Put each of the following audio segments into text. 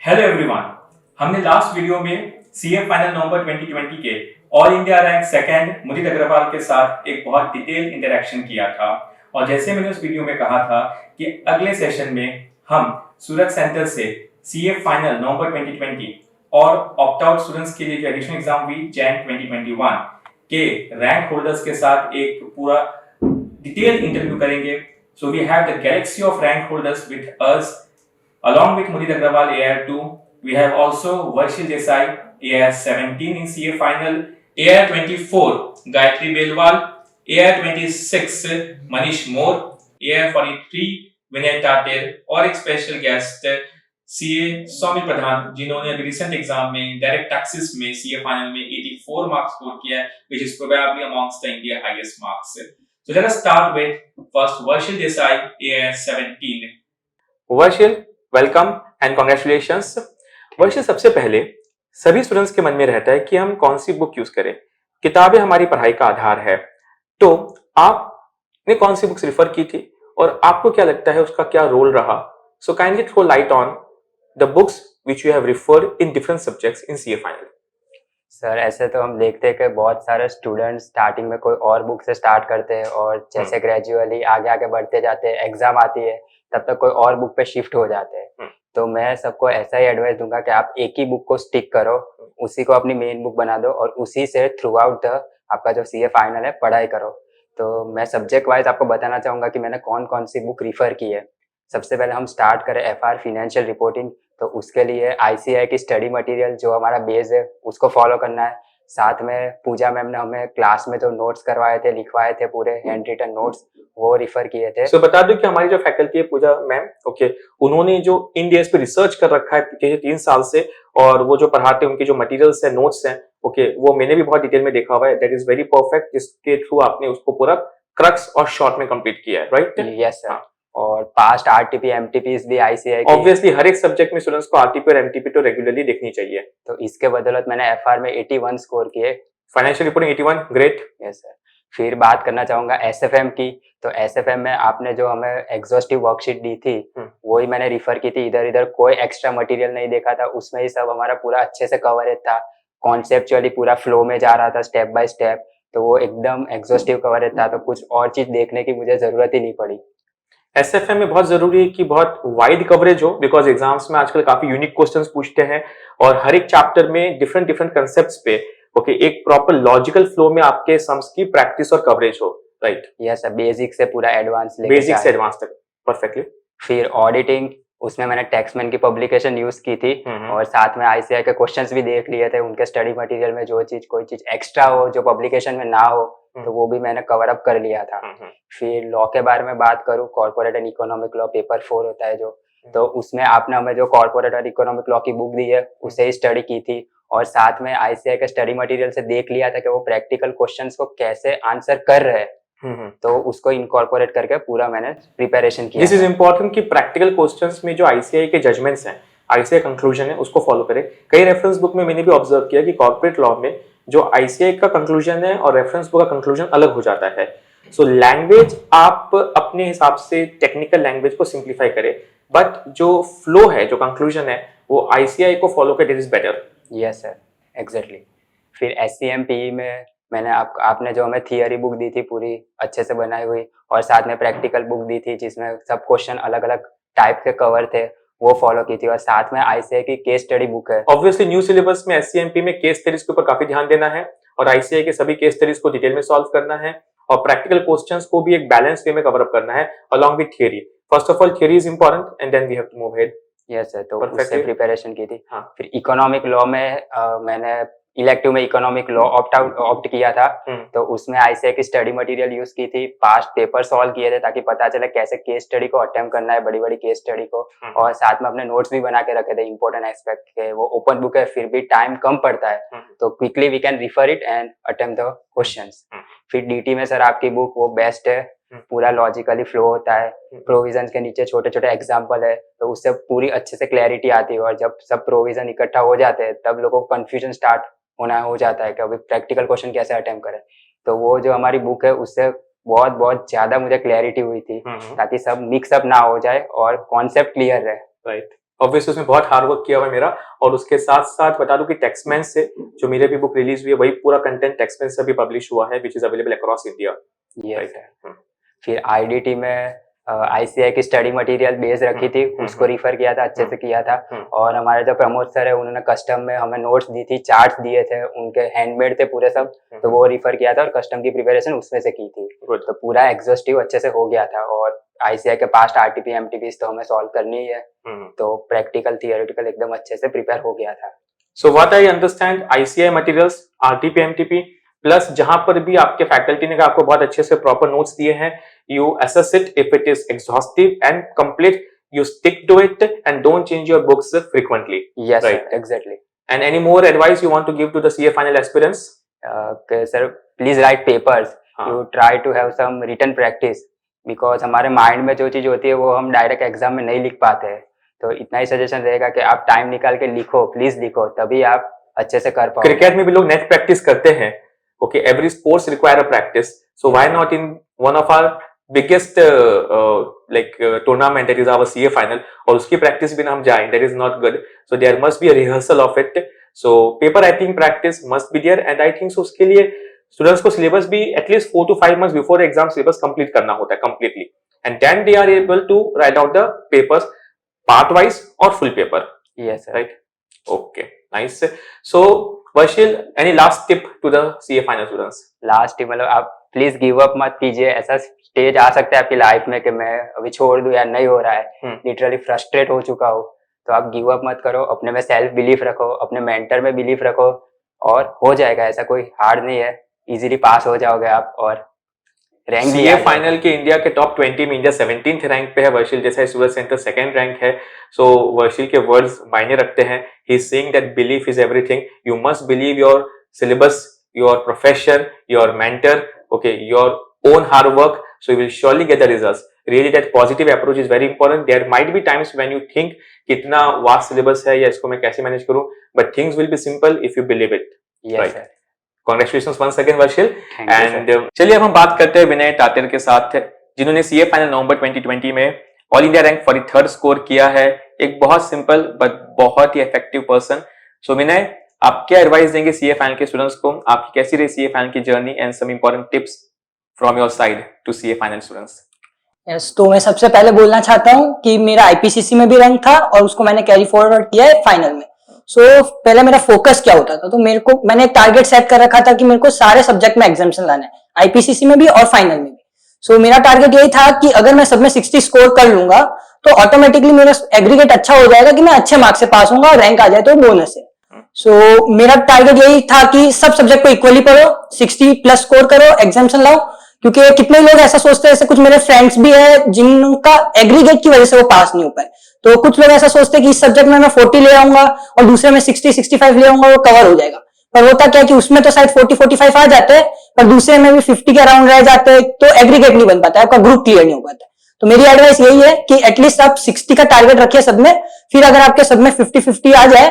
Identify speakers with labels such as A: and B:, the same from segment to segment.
A: Hello everyone. हमने last video में CA final नवंबर 2020 के ऑल इंडिया रैंक सेकंड मुदित अग्रवाल के साथ एक बहुत डिटेल इंटरेक्शन किया था। और जैसे मैंने उस वीडियो में कहा था कि अगले सेशन में हम सूरत सेंटर से सीए फाइनल नवंबर 2020 और ऑप्ट आउट स्टूडेंट्स के लिए जो एडिशनल एग्जाम हुई जैन 2021 के रैंक होल्डर्स के साथ एक पूरा डिटेल इंटरव्यू करेंगे। So we have the galaxy of rank holders with us. Along with Mudit Agrawal AR2, we have also Varshil Desai AR17 in CA final, AR24 Gayatri Belwal, AR26 Manish Moore, AR43 Vinay Tatir और एक special guest CA Saumil प्रधान जिन्होंने अभी recent exam में direct taxes में CA final में 84 marks score किया है, which is probably amongst the India highest marks. So let us start with first Varshil Desai AR17. Varshil, welcome and congratulations. वर्षी, सबसे पहले सभी स्टूडेंट्स के मन में रहता है कि हम कौन सी बुक यूज करें। किताबें हमारी पढ़ाई का आधार है, तो आपने कौन सी बुक्स रिफर की थी और आपको क्या लगता है उसका क्या रोल रहा? So kindly throw light on the books which you have referred in different subjects in CA final.
B: Sir, ऐसे तो हम देखते हैं कि बहुत सारे स्टूडेंट्स स्टार्टिंग में कोई और बुक से स्टार्ट करते हैं और जैसे ग्रेजुअली आगे आगे बढ़ते जाते हैं, एग्जाम आती है, तब तक कोई और बुक पे शिफ्ट हो जाते हैं। तो मैं सबको ऐसा ही एडवाइस दूंगा कि आप एक ही बुक को स्टिक करो, उसी को अपनी मेन बुक बना दो और उसी से थ्रू आउट द आपका जो सीए फाइनल है पढ़ाई करो। तो मैं सब्जेक्ट वाइज आपको बताना चाहूँगा कि मैंने कौन कौन सी बुक रिफ़र की है। सबसे पहले हम स्टार्ट करें एफआर फिनेंशियल रिपोर्टिंग, तो उसके लिए आईसीएआई की स्टडी मटेरियल जो हमारा बेस है उसको फॉलो करना है। साथ में पूजा मैम ने हमें क्लास में जो नोट्स करवाए थे, लिखवाए थे, पूरे हैंड रिटन नोट्स, वो रिफर किए थे।
A: सो बता दूं कि हमारी जो फैकल्टी है पूजा मैम, ओके, उन्होंने जो इन डेज पे रिसर्च कर रखा है पिछले 3 साल से, और वो जो पढ़ाते हैं उनके जो मटेरियल्स है, नोट्स हैं, ओके, वो मैंने भी बहुत डिटेल में देखा हुआ है। दैट इज वेरी परफेक्ट, जिसके थ्रू आपने उसको पूरा क्रक्स और शॉर्ट में कंप्लीट किया है, राइट?
B: Yes sir. और पास्ट आरटीपी एमटीपीज भी आईसीआई की,
A: ऑब्वियसली हर एक सब्जेक्ट में स्टूडेंट्स को आरटीपी और एमटीपी तो रेगुलरली देखनी चाहिए।
B: तो इसके बदौलत मैंने एफआर में 81 स्कोर किए।
A: Financial reporting 81, great.
B: Yes sir. फिर बात करना चाहूंगा एसएफएम की, तो एसएफएम में आपने जो हमें एग्जॉस्टिव वर्कशीट दी थी वो ही मैंने रिफर की थी। इधर इधर कोई एक्स्ट्रा मटेरियल नहीं देखा था, उसमें ही सब हमारा पूरा अच्छे से कवरेज था। कॉन्सेप्चुअली पूरा फ्लो में जा रहा था, स्टेप बाय स्टेप, तो वो एकदम एग्जॉस्टिव कवरेज था, तो कुछ और चीज देखने की मुझे जरूरत ही नहीं पड़ी।
A: एसएफएम में बहुत जरूरी है कि बहुत वाइड कवरेज हो, बिकॉज एग्जाम्स में आजकल काफी यूनिक क्वेश्चंस पूछते हैं और हर एक चैप्टर में डिफरेंट डिफरेंट कंसेप्ट्स पे ओके एक प्रॉपर लॉजिकल फ्लो में आपके सम्स की प्रैक्टिस और कवरेज हो, राइट?
B: यस सर, बेसिक से पूरा एडवांस लेके
A: बेसिक से एडवांस तक परफेक्टली।
B: फिर ऑडिटिंग, उसमें मैंने टैक्समैन की पब्लिकेशन यूज की थी और साथ में आईसीआई के क्वेश्चंस भी देख लिए थे। उनके स्टडी मटेरियल में जो चीज कोई चीज एक्स्ट्रा हो जो पब्लिकेशन में ना हो, तो वो भी मैंने कवर अप कर लिया था। फिर लॉ के बारे में बात करूँ, corporate and economic law paper 4 होता है जो, तो उसमें आपने हमें जो कॉर्पोरेट और इकोनॉमिक लॉ की बुक दी है उसे ही स्टडी की थी और साथ में आईसीआई के स्टडी मटेरियल से देख लिया था कि वो प्रैक्टिकल क्वेश्चंस को कैसे आंसर कर रहे हैं, तो उसको इनकॉर्पोरेट करके पूरा मैंने प्रिपरेशन किया।
A: दिस इज इंपॉर्टेंट कि प्रैक्टिकल क्वेश्चंस में जो आईसीआई के जजमेंट्स हैं, आईसीआई कंक्लूजन है, उसको फॉलो करें। कई रेफरेंस बुक में मैंने भी ऑब्जर्व किया कि कॉर्पोरेट लॉ में जो आईसीआई का कंक्लूजन है और रेफरेंस बुक का कंक्लूजन अलग हो जाता है। सो लैंग्वेज आप अपने हिसाब से टेक्निकल लैंग्वेज को सिंप्लीफाई करें, बट जो फ्लो है, जो कंक्लूजन है, वो आईसीआई को फॉलो करें, it is better.
B: Yes sir, exactly. फिर एससीएमपीई में मैंने आपने जो हमें थियरी बुक दी थी पूरी अच्छे से बनाई हुई और साथ में प्रैक्टिकल बुक दी थी जिसमें सब क्वेश्चन अलग अलग टाइप के कवर थे, वो फॉलो की थी। और साथ में आईसीआई की केस स्टडी बुक है।
A: ऑब्वियसली न्यू सिलेबस में एससीएमपी में केस स्टडीज के ऊपर काफी ध्यान देना है और आईसीआई के सभी केस स्टडीज को डिटेल में सॉल्व करना है और प्रैक्टिकल क्वेश्चंस को भी एक बैलेंस वे में कवर अप करना है along with theory. First of all theory is important and then we have to move ahead.
B: Yes sir, तो उससे प्रिपरेशन की थी।
A: हाँ।
B: फिर इकोनॉमिक लॉ में मैंने इलेक्टिव में इकोनॉमिक लॉ ऑप्ट किया था, तो उसमें आईसीआई की स्टडी मटेरियल यूज की थी, पास्ट पेपर सॉल्व किए थे ताकि पता चले कैसे केस स्टडी को अटेम्प्ट करना है, बड़ी बड़ी केस स्टडी को। और साथ में अपने नोट्स भी बना के रखे थे इंपॉर्टेंट एस्पेक्ट के। वो ओपन बुक है, फिर भी टाइम कम पड़ता है, तो quickly we can refer it and attempt the questions. फिर डीटी में सर आपकी बुक वो बेस्ट है, पूरा लॉजिकली फ्लो होता है, प्रोविजन के नीचे छोटे छोटे एग्जाम्पल है, तो उससे पूरी अच्छे से क्लैरिटी आती है। और जब सब प्रोविजन इकट्ठा हो जाते हैं तब लोगों को कंफ्यूजन स्टार्ट होना हो जाता है कि अभी प्रैक्टिकल क्वेश्चन कैसे अटेम्प्ट करें। तो वो जो हमारी बुक है उससे बहुत बहुत ज्यादा मुझे क्लैरिटी हुई थी ताकि सब मिक्सअप ना हो जाए और कॉन्सेप्ट क्लियर रहे।
A: राइट।
C: ऑब्वियसली उसमें बहुत हार्ड वर्क किया हुआ है मेरा, और उसके साथ साथ बता दूं कि टेक्समैन से जो मेरे भी बुक रिलीज हुई है वही पूरा कंटेंट टेक्समैन से भी पब्लिश हुआ है, which is available across India.
B: Yes sir. फिर आईडीटी में आईसीआई की स्टडी मटेरियल बेस रखी थी, उसको रिफर किया था, अच्छे से किया था। और हमारे जो प्रमोद सर है उन्होंने कस्टम में हमें नोट्स दी थी, चार्ट्स दिए थे, उनके हैंडमेड थे पूरे सब, तो वो रिफर किया था और कस्टम की प्रिपरेशन उसमें से की थी। तो पूरा एग्जॉस्टिव अच्छे से हो गया था। और आईसीआई के पास्ट आरटीपी एमटीपीज तो हमें सॉल्व करनी ही है, तो प्रैक्टिकल थियोरेटिकल एकदम अच्छे से प्रिपेयर हो गया था।
C: So what I understand, ICI materials, RTP MTP plus जहां पर भी आपके फैकल्टी ने आपको बहुत अच्छे से प्रॉपर नोट्स दिए हैं, you assess it if it is exhaustive and complete, you stick to it and don't change your books frequently.
B: Yes,
C: right?
B: sir, exactly.
C: And any more advice you want to give to the CA final aspirants?
B: Sir, please write papers. You try to have some written practice, because हमारे mind में जो चीज होती है वो हम direct exam में नहीं लिख पाते हैं। तो इतना ही सजेशन रहेगा कि आप टाइम निकाल के लिखो, प्लीज लिखो, तभी आप अच्छे से कर पाओगे।
C: क्रिकेट में भी लोग नेट प्रैक्टिस करते हैं। Okay, every sports require a practice. So why not in one of our biggest tournament, that is our CA final, और उसकी practice भी ना हम जाएं, that is not good. So there must be a rehearsal of it. So paper writing practice must be there, and I think so उसके लिए students को syllabus भी at least 4 to 5 months before exam syllabus complete करना होता है completely, and then they are able to write out the papers part wise or full paper.
B: Yes, sir.
C: Right? Okay, nice. So Varshil, any last tip to the CA final students?
B: Last tip मतलब आप please give up मत कीजिए। ऐसा stage आ सकता है आपकी life में कि मैं अभी छोड़ दूं या नहीं हो रहा है, लिटरली फ्रस्ट्रेट हो चुका हूँ, तो आप गिव अप मत करो, अपने में सेल्फ बिलीफ रखो, अपने मेंटर में बिलीफ रखो, और हो जाएगा। ऐसा कोई हार्ड नहीं है, इजीली पास हो जाओगे आप। और रैंक
C: सीए फाइनल के इंडिया के टॉप 20 में इंडिया 17th रैंक पे है, वर्षिल जैसा सूरज सेंटर सेकंड रैंक है। सो वर्षिल के वर्ड्स मायने रखते हैं। He is saying that belief is everything, you must believe your syllabus, your profession, your mentor, okay, your own hard work, so you will surely get the results. Really that positive approach is very important. There might be times when you think कितना vast syllabus है या इसको मैं कैसे manage करूं, but things will be simple if you believe it.
B: Yes,
C: right?
B: sir.
C: Congratulations once again Varshil.
B: Thank you,
C: चलिए अब हम बात करते हैं विनय तातिर के साथ, जिन्होंने सीए फाइनल नवंबर 2020 में all India rank 43rd score किया है। एक बहुत सिंपल बट बहुत ही इफेक्टिव पर्सन। सो विनय, आप क्या एडवाइस देंगे सीए फाइनल के स्टूडेंट्स को? आपकी कैसी रही सीए फाइनल की journey and some important tips from your side to CA final students?
D: Yes, तो मैं सबसे पहले बोलना चाहता हूँ कि मेरा आईपीसीसी में भी रैंक था और उसको मैंने कैरी फॉरवर्ड किया है फाइनल में। पहले मेरा फोकस क्या होता था, तो मैंने एक टारगेट सेट कर रखा था कि मेरे को सारे सब्जेक्ट में एग्जामिनेशन लाना है, आईपीसीसी में भी और फाइनल में भी। मेरा टारगेट यही था कि अगर मैं सब में 60 स्कोर कर लूंगा तो ऑटोमेटिकली मेरा एग्रीगेट अच्छा हो जाएगा कि मैं अच्छे मार्क्स से पास होऊंगा और रैंक आ जाए तो बोनस है। मेरा टारगेट यही था कि सब सब्जेक्ट को इक्वली पढ़ो, 60+ स्कोर करो, एग्जामिनेशन लाओ। क्योंकि कितने लोग ऐसा सोचते हैं, ऐसे कुछ मेरे फ्रेंड्स भी है जिनका एग्रीगेट की वजह से वो पास नहीं हो पाए। तो कुछ लोग ऐसा सोचते हैं कि इस सब्जेक्ट में मैं 40 ले आऊंगा और दूसरे में 60-65 ले आऊंगा, वो कवर हो जाएगा। पर होता क्या है कि उसमें तो शायद 40-45 आ जाते हैं, पर दूसरे में भी 50 के अराउंड रह जाते हैं, तो एग्रीगेट नहीं बन पाता है, आपका ग्रुप क्लियर नहीं हो पाता। तो मेरी एडवाइस यही है कि एटलीस्ट आप 60 का टारगेट रखिए सब में, फिर अगर आपके सब में 50-50 आ जाए,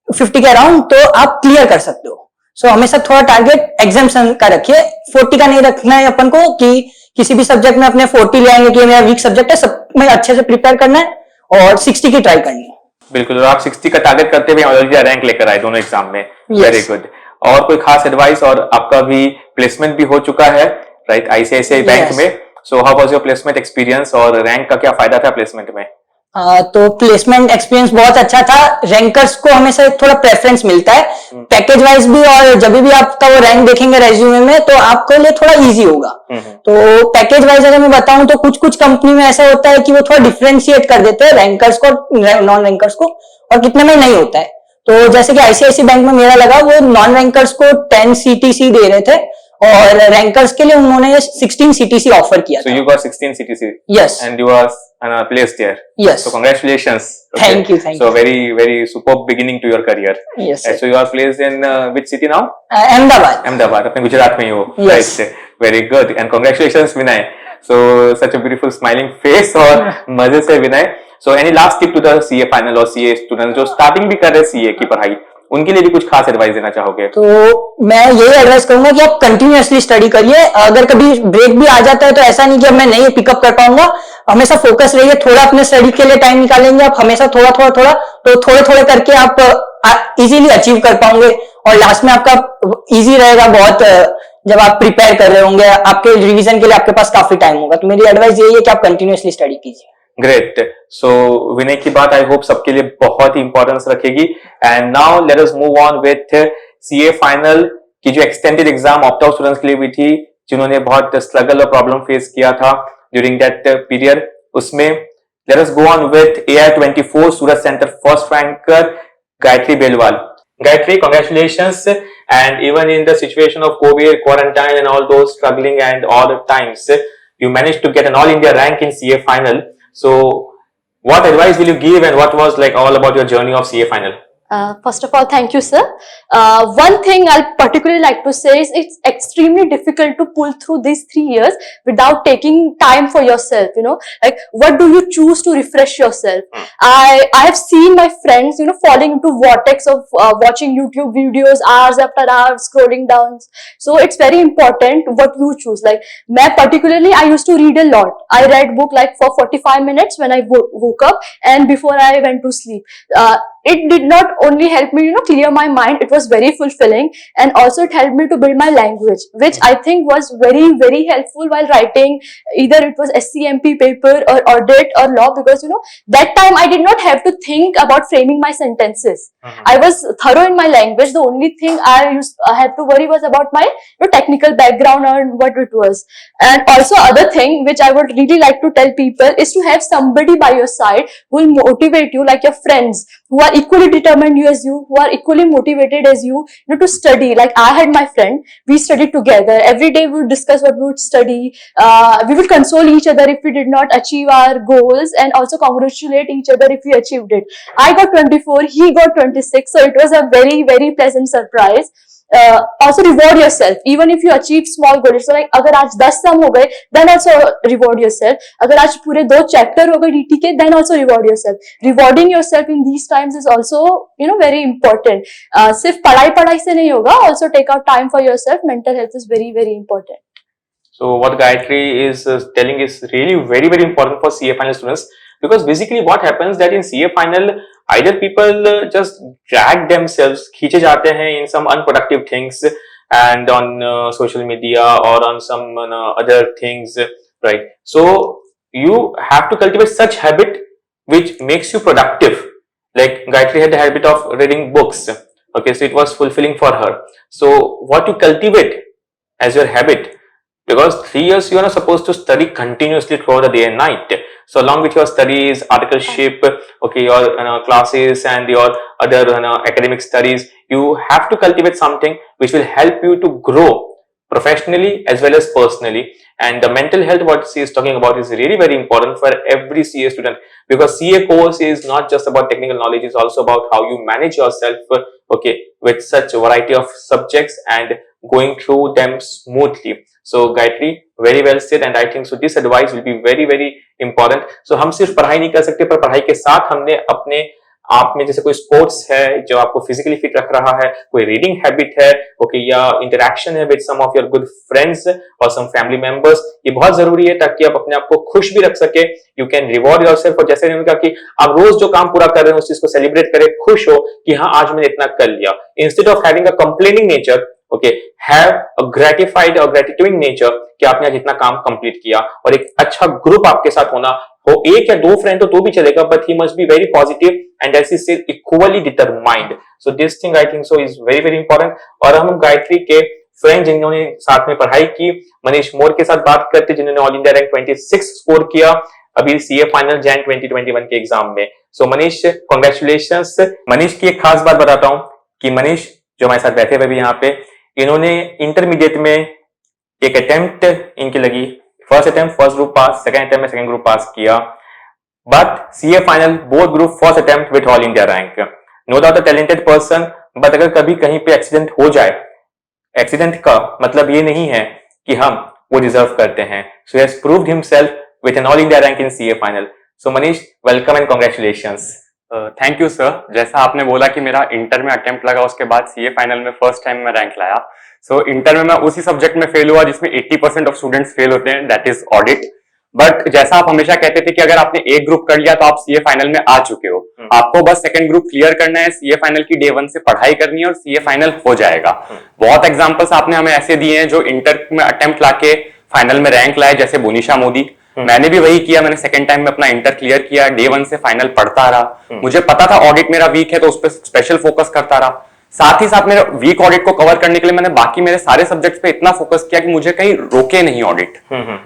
D: 50 के अराउंड, तो आप क्लियर कर सकते हो। हमेशा थोड़ा टारगेट एग्जामिनेशन का रखिए, 40 का नहीं रखना है अपन को कि किसी भी सब्जेक्ट में अपने 40 ले आएंगे कि मेरा वीक सब्जेक्ट है, सब में अच्छे से प्रिपेयर करना है और 60 की ट्राई करनी है।
C: बिल्कुल, और आप 60 का टारगेट करते हुए ऑल इंडिया रैंक लेकर आए दोनों एग्जाम में। Very good. और कोई खास एडवाइस? और आपका भी प्लेसमेंट भी हो चुका है, राइट, आईसीआईसीआई बैंक में। So how was your placement experience और रैंक का क्या फायदा था प्लेसमेंट में?
D: तो प्लेसमेंट एक्सपीरियंस बहुत अच्छा था। रैंकर्स को हमेशा थोड़ा प्रेफरेंस मिलता है पैकेज वाइज भी, और जब भी आपका वो रैंक देखेंगे रेज्यूमे में तो आपके लिए थोड़ा इजी होगा। तो पैकेज वाइज अगर मैं बताऊं तो कुछ कंपनी में ऐसा होता है कि वो थोड़ा डिफरेंशिएट कर देते हैं रैंकर्स को नॉन रैंकर्स को, और कितने में नहीं होता है। तो जैसे कि आईसीआईसी बैंक में मेरा लगा, वो नॉन रैंकर्स को 10 CTC दे रहे थे और रैंकर्स के लिए उन्होंने 16 CTC ऑफर किया।
C: So you got 16 CTC.
D: Yes.
C: And you are placed there.
D: Yes.
C: So congratulations. Okay.
D: Thank you.
C: So very superb beginning to your career.
D: Yes.
C: So you are placed in which city now?
D: Ahmedabad.
C: Ahmedabad, अपने गुजरात में ही हो।
D: Yes.
C: Right. Very good and congratulations Vinay. So such a beautiful smiling face और मजे से विनय। So any last tip to the CA final और CA students जो starting भी कर रहे CA की पढ़ाई, उनके लिए भी कुछ खास एडवाइस देना चाहोगे?
D: तो मैं यही एडवाइस करूंगा कि आप कंटिन्यूअसली स्टडी करिए। अगर कभी ब्रेक भी आ जाता है तो ऐसा नहीं कि अब मैं नहीं पिकअप कर पाऊंगा, हमेशा फोकस रहिए, थोड़ा अपने स्टडी के लिए टाइम निकालेंगे आप हमेशा, थोड़ा थोड़ा थोड़ा, तो थोड़े थोड़े करके आप इजीली अचीव कर पाओगे, और लास्ट में आपका इजी रहेगा बहुत। जब आप प्रिपेयर कर रहे होंगे, आपके रिवीजन के लिए आपके पास काफी टाइम होगा, तो मेरी एडवाइस यही है कि आप कंटिन्यूअसली स्टडी कीजिए।
C: ग्रेट। सो विनय की बात आई होप सबके लिए बहुत ही इंपॉर्टेंस रखेगी। And now let us move on with CA final की जो extended exam opt out students के लिए हुई थी, जिन्होंने बहुत स्ट्रगल और प्रॉब्लम फेस किया था ड्यूरिंग दैट पीरियड, उसमें let us go on with AI-24 Surat centre first ranker Gayatri Belwal. Gayatri, congratulations! And even in the situation of COVID, quarantine, and all those struggling and all times, you managed to get an All India rank in CA final. So, what advice will you give, and what was like all about your journey of CA final?
E: First of all, thank you, sir. One thing I'll particularly like to say is it's extremely difficult to pull through these 3 years without taking time for yourself, you know, like what do you choose to refresh yourself? I have seen my friends, you know, falling into vortex of watching YouTube videos hours after hours, scrolling down. So it's very important what you choose. Like, I used to read a lot. I read book like for 45 minutes when I woke up and before I went to sleep. It did not only help me, you know, clear my mind, it was very fulfilling, and also it helped me to build my language, which I think was very, very helpful while writing, either it was SCMP paper or audit or law, because, you know, that time I did not have to think about framing my sentences. I was thorough in my language. The only thing I had to worry was about my, you know, technical background or what it was. And also other thing which I would really like to tell people is to have somebody by your side who will motivate you, like your friends who are equally determined as you, who are equally motivated as you know, to study. Like I had my friend, we studied together. Every day we would discuss what we would study. We would console each other if we did not achieve our goals, and also congratulate each other if we achieved it. I got 24, he got 26, so it was a very, very pleasant surprise. Also reward yourself even if you achieve small goals. So like अगर आज 10 sum हो गए, then also reward yourself. अगर आज पूरे 2 chapter हो गए DT के, then also reward yourself. Rewarding yourself in these times is also, you know, very important. सिर्फ पढ़ाई से नहीं होगा. Also take out time for yourself. Mental health is very, very important.
C: So what Gayatri is telling is really very, very important for CA final students, because basically what happens that in CA final either people just drag themselves, खींचे जाते हैं in some unproductive things and on social media or on some other things, right? So you have to cultivate such habit which makes you productive. Like Gayatri had the habit of reading books. Okay, so it was fulfilling for her. So what to cultivate as your habit? Because 3 years you are not supposed to study continuously throughout the day and night. So along with your studies, articleship, okay, your classes and your other academic studies, you have to cultivate something which will help you to grow professionally as well as personally. And the mental health what she is talking about is really very important for every CA student, because CA course is not just about technical knowledge, it's also about how you manage yourself, okay, with such a variety of subjects and going through them smoothly. So Gayatri, very well said, and I think so this advice will be very, very important. So हम सिर्फ पढ़ाई नहीं कर सकते, पर पढ़ाई के साथ हमने अपने आप में जैसे कोई स्पोर्ट्स है जो आपको फिजिकली फिट रख रहा है, कोई रीडिंग हैबिट है, ओके, या इंटरेक्शन है with some of your good friends और सम फैमिली मेंबर्स, ये बहुत जरूरी है ताकि आप अपने आप को खुश भी रख सके. यू कैन रिवॉर्ड योरसेल्फ, और जैसे उन्होंने कहा कि आप रोज जो काम पूरा कर रहे हैं उस चीज को सेलिब्रेट करें, खुश हो कि हाँ आज मैंने इतना कर लिया, instead of having a complaining nature. Okay, have a gratified और ग्रेटिट्यूडिंग नेचर कि आपने आज इतना काम कंप्लीट किया, और एक अच्छा ग्रुप आपके साथ होना हो, 1 या 2 फ्रेंड तो भी चलेगा, but he must be very positive and as he said equally determined. So this thing I think so is very, very important. और हम गायत्री के फ्रेंड जिन्होंने साथ में पढ़ाई की, मनीष मोर के साथ बात करते जिन्होंने ऑल इंडिया रैंक 26 स्कोर किया अभी सीए फाइनल जैन 2021 के एग्जाम में. सो मनीष, कॉन्ग्रेचुलेशंस. मनीष की एक खास बात बताता हूं कि मनीष जो हमारे साथ बैठे हुए भी यहाँ पे, इन्होंने इंटरमीडिएट में एक अटेम्प्ट इनकी लगी, first attempt first group pass, second attempt में सेकंड ग्रुप पास किया, but CA final both group first attempt with all India rank. No doubt a talented person, but अगर कभी कहीं पे एक्सीडेंट हो जाए, एक्सीडेंट का मतलब ये नहीं है कि हम वो डिजर्व करते हैं. So he has proved himself with an all India rank in CA final. So Manish, welcome and congratulations.
F: Thank you sir. जैसा आपने बोला कि मेरा इंटर में अटेम्प्ट लगा, उसके बाद सीए फाइनल में फर्स्ट टाइम मैं रैंक लाया. सो इंटर में मैं उसी सब्जेक्ट में फेल हुआ जिसमें 80% ऑफ स्टूडेंट्स फेल होते हैं, दैट इज ऑडिट. बट जैसा आप हमेशा कहते थे कि अगर आपने एक ग्रुप कर लिया तो आप सीए फाइनल में आ चुके हो, आपको बस सेकंड ग्रुप क्लियर करना है, सीए फाइनल की डे 1 से पढ़ाई करनी है और सीए फाइनल हो जाएगा। बहुत एग्जांपल्स आपने हमें ऐसे दिए हैं जो इंटर में अटेम्प्ट लाके फाइनल में रैंक लाए, जैसे मोनिशा मोदी। मैंने भी वही किया, मैंने सेकंड टाइम में अपना इंटर क्लियर किया, डे 1 से फाइनल पढ़ता रहा। मुझे पता था ऑडिट मेरा वीक है तो उस पर स्पेशल फोकस करता रहा। साथ ही साथ मेरे वीक ऑडिट को कवर करने के लिए मैंने बाकी मेरे सारे सब्जेक्ट्स पे इतना फोकस किया कि मुझे कहीं रोके नहीं ऑडिट।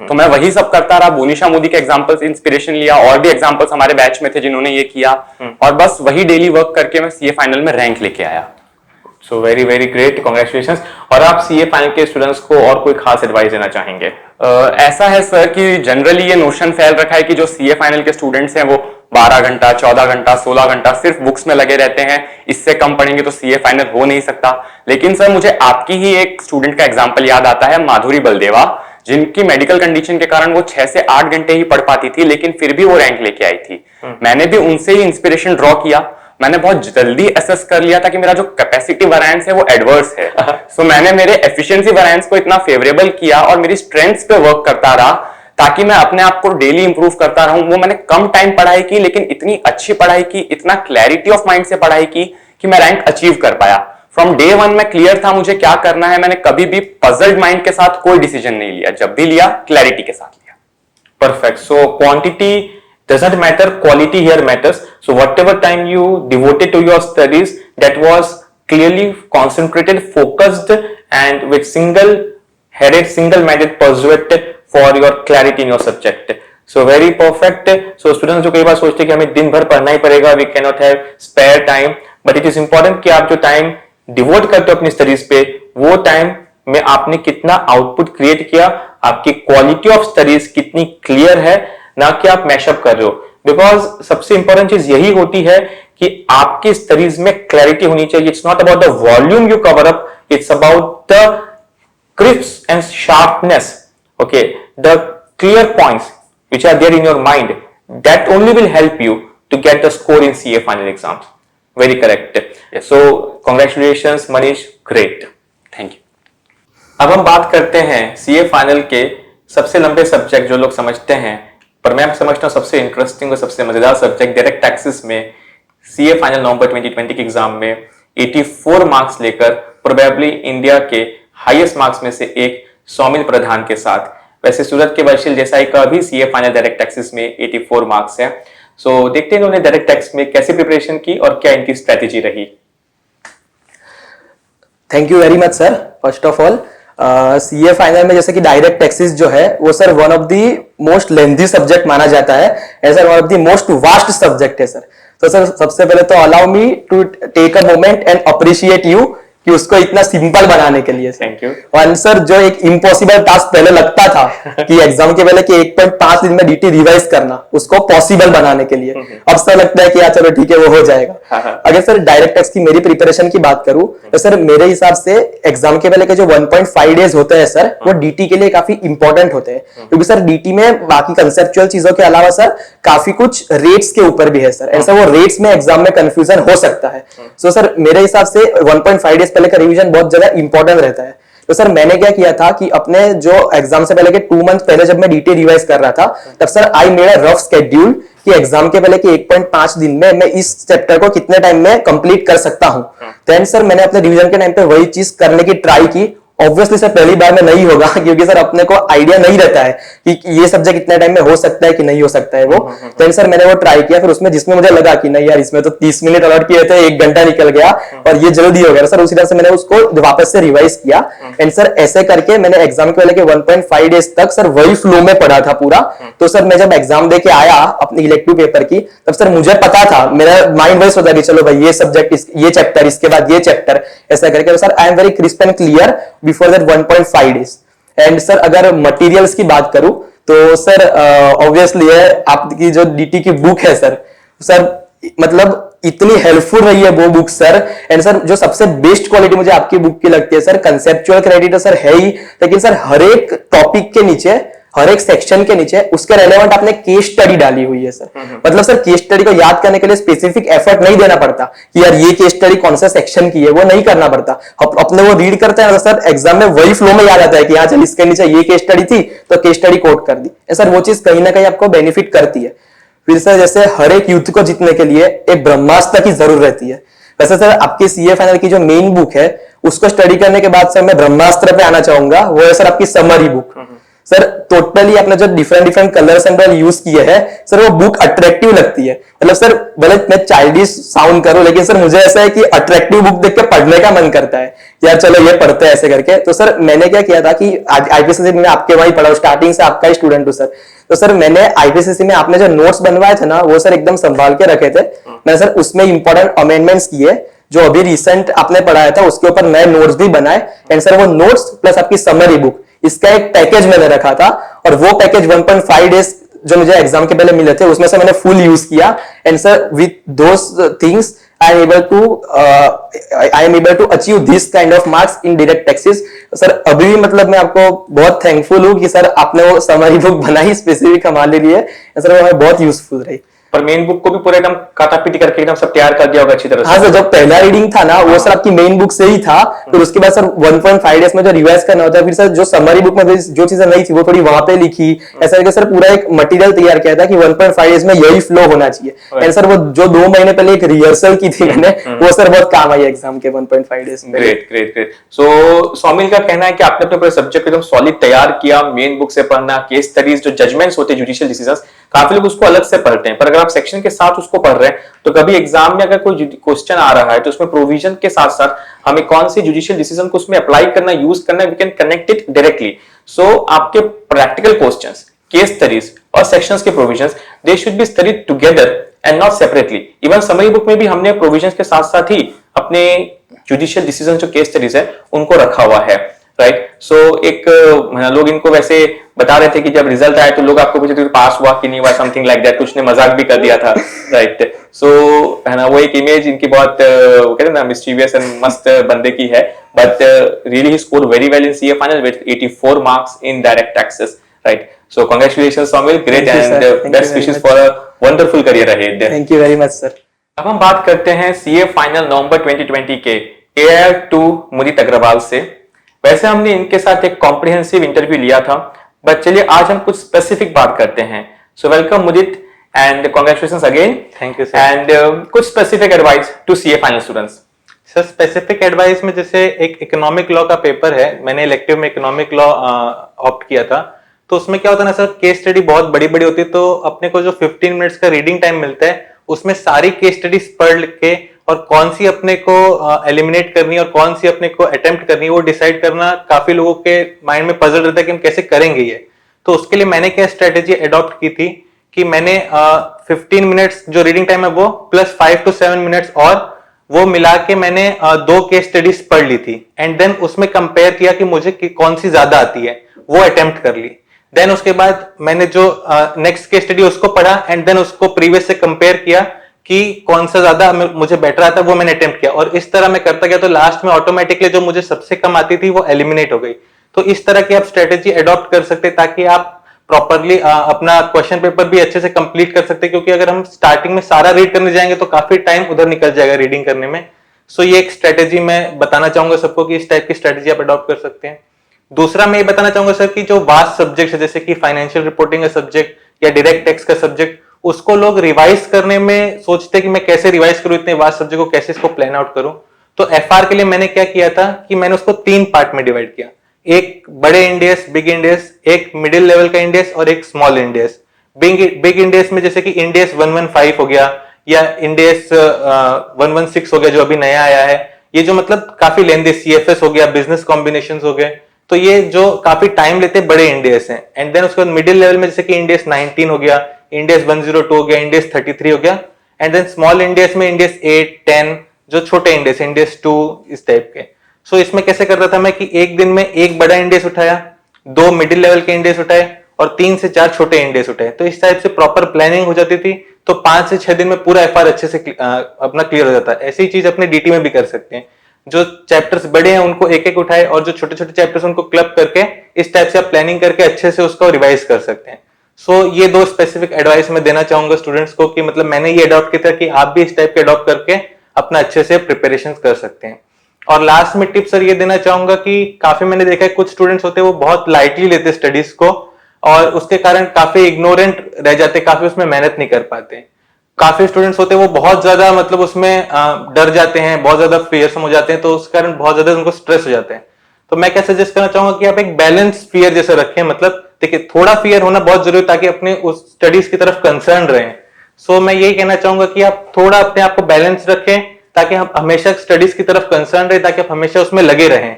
F: तो मैं वही सब करता रहा। मोनिशा मोदी के एग्जांपल्स इंस्पिरेशन लिया, और भी एग्जांपल्स हमारे बैच में थे जिन्होंने ये किया, और बस वही डेली वर्क करके मैं सीए फाइनल में रैंक लेके आया।
C: So very very great, congratulations. और आप सीए फाइनल के स्टूडेंट्स को और कोई खास एडवाइस देना चाहेंगे?
F: ऐसा है सर कि जनरली ये नोशन फैल रखा है कि जो सीए फाइनल के स्टूडेंट्स हैं वो 12 घंटा, 14 घंटा, 16 घंटा सिर्फ बुक्स में लगे रहते हैं, इससे कम पढ़ेंगे तो सीए फाइनल हो नहीं सकता। लेकिन सर मुझे आपकी ही एक स्टूडेंट का एग्जांपल याद आता है, माधुरी बलदेवा, जिनकी मेडिकल कंडीशन के कारण वो 6 से 8 घंटे ही पढ़ पाती थी, लेकिन फिर भी वो रैंक लेके आई थी। मैंने भी उनसे ही इंस्पिरेशन ड्रॉ किया। मैंने बहुत जल्दी असेस कर लिया था कि मेरा जो कैपेसिटी वेरिएंस है वो एडवर्स है। सो मैंने मेरे एफिशिएंसी वेरिएंस को इतना फेवरेबल किया और मेरी स्ट्रेंथ्स पे वर्क करता रहा ताकि मैं अपने आप को डेली इंप्रूव करता रहूं। वो मैंने कम टाइम पढ़ाई की, लेकिन इतनी अच्छी पढ़ाई की, इतना क्लैरिटी ऑफ माइंड से पढ़ाई की कि मैं रैंक अचीव कर पाया। फ्रॉम डे 1 में क्लियर था मुझे क्या करना है। मैंने कभी भी पजल्ड माइंड के साथ कोई डिसीजन नहीं लिया, जब भी लिया क्लैरिटी के साथ लिया।
C: Perfect. So quantity doesn't matter, quality here matters. So whatever time you devoted to your studies, that was clearly concentrated, focused, and with single-headed, single-minded pursuit for your clarity in your subject. So very perfect. So students जो कई बार सोचते हैं कि हमें दिन भर पढ़ना ही पड़ेगा, we cannot have spare time, but it is important कि आप जो टाइम डिवोट करते हो अपनी स्टडीज पे, वो टाइम में आपने कितना आउटपुट क्रिएट किया, आपकी क्वालिटी ऑफ स्टडीज कितनी क्लियर है, ना कि आप मैशअप कर रहे हो। बिकॉज सबसे इंपॉर्टेंट चीज यही होती है कि आपकी स्टडीज में क्लैरिटी होनी चाहिए। It's not about the volume you cover up, it's about the crisp and sharpness, okay, the clear points which are there in your mind, that only will help you to get the score in CA final exams. Very correct.
F: Yes.
C: So congratulations Manish, great.
F: Thank you.
C: अब हम बात करते हैं CA final के सबसे लंबे subject जो लोग समझते हैं, पर मैं समझता हूँ सबसे इंटरेस्टिंग और सबसे मजेदार सब्जेक्ट डायरेक्ट टैक्सेस में सीए फाइनल नवंबर 2020 के एग्जाम में 84 मार्क्स लेकर प्रोबेबली इंडिया के हाईएस्ट मार्क्स में से एक सौमिल प्रधान के साथ। वैसे सूरत के वर्षिल देसाई का भी सीए फाइनल डायरेक्ट टैक्सेस में 84 मार्क्स है। सो देखते हैं इन्होंने डायरेक्ट टैक्स में कैसे प्रिपरेशन की और क्या इनकी स्ट्रेटेजी रही।
G: Thank you very much sir. First of all CA final में जैसे कि डायरेक्ट टैक्सेस जो है वो sir one of the most lengthy subject माना जाता है, as one of the most vast subject है सर। तो सर सबसे पहले तो allow me to take a moment and appreciate you कि उसको इतना सिंपल बनाने के लिए।
C: Thank you.
G: और सर जो एक इम्पॉसिबल टास्क पहले लगता था कि एग्जाम के पहले कि 1.5 दिन में डीटी रिवाइज करना, उसको पॉसिबल बनाने के लिए अब सर लगता है कि यार चलो ठीक है वो हो जाएगा। अगर सर डायरेक्ट टैक्स की मेरी प्रिपरेशन की बात करूं तो सर मेरे हिसाब से एग्जाम के पहले के जो 1.5 डेज होते हैं सर वो डीटी के लिए काफी इंपॉर्टेंट होते हैं, क्योंकि सर डीटी में बाकी कंसेप्चुअल चीजों के अलावा सर काफी कुछ रेट्स के ऊपर भी है सर। ऐसा वो रेट्स में एग्जाम में कंफ्यूजन हो सकता है। सो सर मेरे हिसाब से 1.5 डेज पहले का रिवीजन बहुत ज्यादा इंपॉर्टेंट रहता है। तो सर मैंने क्या किया था कि अपने जो एग्जाम से पहले के 2 मंथ पहले जब मैं डीटी रिवाइज कर रहा था तब sir I made a rough schedule कि एग्जाम के पहले के 1.5 दिन में मैं इस चैप्टर को कितने टाइम में कंप्लीट कर सकता हूं। देन सर मैंने अपने रिवीजन के टाइम पे वही चीज करने की ट्राई की। ऑब्वियसली सर पहली बार में नहीं होगा क्योंकि सर अपने को आइडिया नहीं रहता है कि ये सब्जेक्ट इतने टाइम में हो सकता है कि नहीं हो सकता है वो। देन सर मैंने वो ट्राई किया, फिर उसमें जिसमें मुझे लगा कि नहीं यार इसमें तो 30 मिनट अलॉट किए थे, 1 घंटा निकल गया और ये जल्दी हो गया सर, उसी तरह से मैंने उसको वापस से रिवाइज किया। एंड सर ऐसे करके मैंने एग्जाम के पहले के 1.5 डेज तक सर वही फ्लो में पढ़ा था पूरा। तो सर मैं जब एग्जाम दे के आया अपने इलेक्टिव पेपर की तब सर मुझे पता था, मेरा माइंड वही सोचा कि चलो भाई ये सब्जेक्ट ये चैप्टर इसके बाद ये चैप्टर, ऐसा करके sir I am very crisp and clear before that 1.5 days. And sir अगर मटेरियल्स की बात करूं तो सर ऑब्वियसली है आपकी जो डीटी की बुक है सर मतलब इतनी हेल्पफुल रही है वो बुक सर। एंड सर जो सबसे बेस्ट क्वालिटी मुझे आपकी बुक की लगती है सर, कंसेप्चुअल क्रेडिट सर है ही, लेकिन सर हर एक टॉपिक के नीचे हर एक सेक्शन के नीचे उसके रेलेवेंट आपने केस स्टडी डाली हुई है सर। मतलब सर केस स्टडी को याद करने के लिए स्पेसिफिक एफर्ट नहीं देना पड़ता कि यार ये केस स्टडी कौन सा सेक्शन की है, वो नहीं करना पड़ता। अपने वो रीड करते हैं सर, एग्जाम में वही फ्लो में याद आता है कि हाँ चल इसके नीचे ये केस स्टडी थी तो केस स्टडी कोट कर दी। सर वो चीज कहीं ना कहीं आपको बेनिफिट करती है। फिर सर जैसे हर एक युद्ध को जीतने के लिए एक ब्रह्मास्त्र की जरूरत रहती है। वैसे सर आपकी सीए फाइनल की जो मेन बुक है उसको स्टडी करने के बाद सर मैं ब्रह्मास्त्र पे आना चाहूंगा, वो है सर आपकी समरी बुक। सर टोटली आपने जो डिफरेंट कलर्स एंड यूज किए हैं सर वो बुक अट्रैक्टिव लगती है। मतलब सर भले मैं चाइल्डिश साउंड करूं लेकिन सर मुझे ऐसा है कि अट्रैक्टिव बुक देख के पढ़ने का मन करता है, यार चलो ये पढ़ते हैं ऐसे करके। तो सर मैंने क्या किया था कि आईपीसीसी में आपके वहीं पढ़ा, स्टार्टिंग से आपका ही स्टूडेंट हूं सर। तो सर मैंने आईपीसीसी में आपने जो नोट्स बनवाए थे ना वो सर एकदम संभाल के रखे थे। मैंने सर उसमें इंपॉर्टेंट अमेंडमेंट्स किए, जो अभी रिसेंट आपने पढ़ाया था उसके ऊपर नए नोट्स भी बनाए। एंड सर वो नोट्स प्लस आपकी समरी बुक इसका एक पैकेज मैंने रखा था, और वो पैकेज 1.5 डेज जो मुझे एग्जाम के पहले मिले थे उसमें से मैंने फुल यूज किया। And sir with those things I am able to achieve this kind of marks in direct taxes. Sir अभी भी मतलब मैं आपको बहुत थैंकफुल हूँ कि सर आपने वो समरी बुक बनाई स्पेसिफिक हमारे लिए, सर वो हमें बहुत यूजफुल रही।
C: पर मेन बुक को भी पूरा एकदम काटापीटी करके एकदम सब तैयार कर दिया होगा अच्छी तरह से।
G: हाँ सर, जब पहला रीडिंग था ना वो सर आपकी मेन बुक से ही था, फिर उसके बाद सर 1.5 डेज में जो रिवाइज करना होता है, फिर सर जो समरी बुक में जो चीजें नहीं थी वो थोड़ी वहां पे लिखी, ऐसा करके सर पूरा एक मटेरियल तैयार किया था कि 1.5 डेज में यही फ्लो होना चाहिए। एंड सर वो जो 2 महीने पहले एक रिहर्सल की थी मैंने, वो सर बहुत काम आई एग्जाम के 1.5 डेज में।
C: Great great great. So Saumil का कहना है कि आपने अपने पूरे सब्जेक्ट एकदम सॉलिड तैयार किया, मेन बुक से पढ़ना, केस स्टडीज, जो जजमेंट्स होते हैं, जुडिशियल डिसीजंस, काफी लोग उसको अलग से पढ़ते हैं, पर अगर आप सेक्शन के साथ उसको पढ़ रहे हैं तो कभी एग्जाम में अगर कोई क्वेश्चन आ रहा है तो उसमें प्रोविजन के साथ साथ हमें कौन सी जुडिशियल डिसीजन को उसमें अप्लाई करना, यूज करना, we can connect it directly. So आपके प्रैक्टिकल क्वेश्चंस, केस स्टडीज और सेक्शंस के provisions, they should be studied together and not separately. Even summary book में भी हमने प्रोविजंस के साथ साथ ही अपने जुडिशियल डिसीजन जो केस स्टडीज है उनको रखा हुआ है, राइट। सो एक लोग इनको वैसे बता रहे थे कि जब रिजल्ट आया तो लोग आपको पूछे थे पास हुआ कि नहीं हुआ, समथिंग लाइक दैट, कुछ ने मजाक भी कर दिया था, राइट। सो है ना, वो एक इमेज इनकी बहुत कहते हैं ना मिस्टीवियस एंड मस्त बंदे की है, but really he scored very well in CA final with 84 marks in direct taxes, right. So congratulations Saumil, great and best wishes for a wonderful career ahead.
G: Thank you very much sir.
C: अब हम बात करते हैं CA final नवंबर 2020 के AIR2 मुदित अग्रवाल से। वैसे हमने इनके साथ एक कॉम्प्रिहेंसिव इंटरव्यू लिया था, बट चलिए आज हम कुछ स्पेसिफिक बात करते हैं। So welcome Mudit and congratulations again.
H: Thank you sir.
C: And कुछ specific advice to CA final students.
H: Sir specific advice में जैसे एक इकोनॉमिक लॉ का पेपर है, मैंने इलेक्टिव में इकोनॉमिक लॉ ऑप्ट किया था, तो उसमें क्या होता है ना सर, केस स्टडी बहुत बड़ी बड़ी होती है, तो अपने को जो 15 मिनट्स का रीडिंग टाइम मिलता है उसमें सारी केस स्टडीज पढ़ के और कौन सी अपने को एलिमिनेट करनी है और कौन सी अपने को अटेम्प्ट करनी है वो डिसाइड करना काफी लोगों के माइंड में पजल रहता है कि हम कैसे करेंगे ये। तो उसके लिए मैंने क्या स्ट्रेटेजी अडॉप्ट की थी कि मैंने 15 मिनट्स जो रीडिंग टाइम है वो प्लस 5 to 7 मिनट्स और वो मिला के मैंने 2 केस स्टडीज पढ़ ली थी, एंड देन उसमें कंपेयर किया कि मुझे कौन सी ज्यादा आती है, वो अटेम्प्ट कर ली। देन उसके बाद मैंने जो नेक्स्ट केस स्टडी उसको पढ़ा एंड देन उसको प्रीवियस से कंपेयर किया कि कौन सा ज्यादा मुझे बेटर आता है, वो मैंने अटेम्प्ट किया, और इस तरह मैं करता गया तो लास्ट में ऑटोमेटिकली जो मुझे सबसे कम आती थी वो एलिमिनेट हो गई। तो इस तरह की आप स्ट्रेटेजी अडॉप्ट कर सकते ताकि आप प्रॉपरली अपना क्वेश्चन पेपर भी अच्छे से कंप्लीट कर सकते, क्योंकि अगर हम स्टार्टिंग में सारा रीड करने जाएंगे तो काफी टाइम उधर निकल जाएगा रीडिंग करने में। सो ये एक स्ट्रेटेजी मैं बताना चाहूंगा सबको कि इस टाइप की स्ट्रेटेजी आप अडॉप्ट कर सकते हैं। दूसरा मैं ये बताना चाहूंगा सर कि जो वास्ट सब्जेक्ट है जैसे कि फाइनेंशियल रिपोर्टिंग का सब्जेक्ट या डायरेक्ट टैक्स का सब्जेक्ट, उसको लोग रिवाइज करने में सोचते कि मैं कैसे रिवाइज करूं इतने वास्ट सब्जेक्ट को, कैसे इसको प्लान आउट करूं। तो एफआर के लिए मैंने क्या किया था कि मैंने उसको 3 पार्ट में डिवाइड किया, एक बड़े इंडेस बिग इंडेस, एक मिडिल लेवल का इंडेस और एक स्मॉल इंडेस। बिग इंडेस में जैसे कि इंडेस 115 हो गया या इंडेस 116 हो गया जो अभी नया आया है, ये जो मतलब काफी लेंदी, CFS हो गया, बिजनेस कॉम्बिनेशन हो गए, तो ये जो काफी टाइम लेते बड़े इंडेस हैं। एंड देन उसके बाद मिडिल लेवल में जैसे कि इंडेस 19 हो गया, इंडेस 102 हो गया, इंडेस 33 हो गया, एंड देन स्मॉल इंडेस में इंडेस 8, 10 जो छोटे इंडेस, इंडेस 2 इस टाइप के। सो इसमें कैसे करता था मैं कि एक दिन में एक बड़ा इंडेस उठाया, 2 मिडिल लेवल के इंडेस उठाए और 3 से 4 छोटे इंडेस उठाए, तो इस टाइप से प्रॉपर प्लानिंग हो जाती थी। तो 5 से 6 दिन में पूरा एफआर अच्छे से अपना क्लियर हो जाता है। ऐसी चीज अपने डीटी में भी कर सकते हैं। जो चैप्टर्स बड़े हैं उनको एक एक उठाए और जो छोटे छोटे चैप्टर्स उनको क्लब करके इस टाइप से आप प्लानिंग करके अच्छे से उसको रिवाइज कर सकते हैं। सो ये दो स्पेसिफिक एडवाइस मैं देना चाहूंगा स्टूडेंट्स को कि मतलब मैंने ये अडॉप्ट किया था कि आप भी इस टाइप के अडॉप्ट करके अपना अच्छे से प्रिपरेशन कर सकते हैं। और लास्ट में टिप सर ये देना चाहूंगा कि काफी मैंने देखा है कुछ स्टूडेंट्स होते हैं वो बहुत लाइटली लेते स्टडीज को और उसके कारण काफी इग्नोरेंट रह जाते, काफी उसमें मेहनत नहीं कर पाते। काफी स्टूडेंट्स होते हैं वो बहुत ज्यादा मतलब उसमें डर जाते हैं, बहुत ज्यादा फियरसम हो जाते हैं, तो उस कारण बहुत ज्यादा उनको स्ट्रेस हो जाते हैं। तो मैं क्या सजेस्ट करना चाहूंगा कि आप एक बैलेंस फियर जैसे रखें, मतलब देखिए थोड़ा फियर होना बहुत जरूरी ताकि अपने उस स्टडीज की तरफ कंसर्न रहें। सो मैं यही कहना चाहूंगा कि आप थोड़ा अपने आप को बैलेंस रखें ताकि हम हमेशा स्टडीज की तरफ कंसर्न रहे, ताकि आप हमेशा उसमें लगे रहें।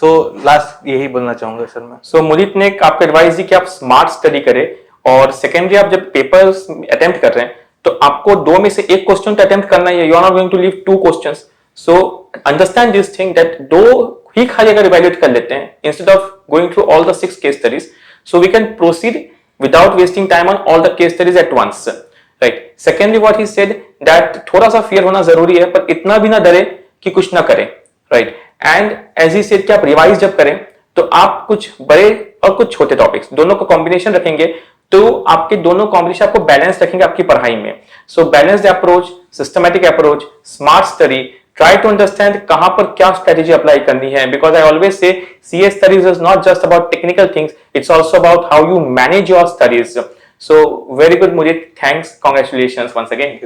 H: सो लास्ट यही बोलना चाहूंगा सर मैं।
C: सो मुदीत ने आपको एडवाइस दी कि आप स्मार्ट स्टडी करें और सेकेंडरी आप जब पेपर्स अटेम्प्ट कर रहे हैं तो आपको दो में से एक क्वेश्चन तो अटेम्प्ट करना ही है, you are not going to leave 2 questions. So understand this thing that दो ही खाली अगर इवैल्यूएट कर लेते हैं instead of going through all the 6 case studies, so we can proceed without wasting time on all the case studies at once, right. Secondly what he said that थोड़ा सा fear होना जरूरी है पर इतना भी ना डरे कि कुछ ना करें, right. And as he said कि आप रिवाइज जब करें तो आप कुछ बड़े और कुछ छोटे टॉपिक्स दोनों का कॉम्बिनेशन रखेंगे तो आपके दोनों कॉम्बिनेशन आपको बैलेंस रखेंगे आपकी पढ़ाई में। So balanced approach, systematic approach, smart study, try to understand कहां पर क्या स्ट्रेटेजी अप्लाई करनी है, because I always say CA studies is not just about technical things, it's also about how you manage your studies. So very good Mudit, thanks, congratulations once again.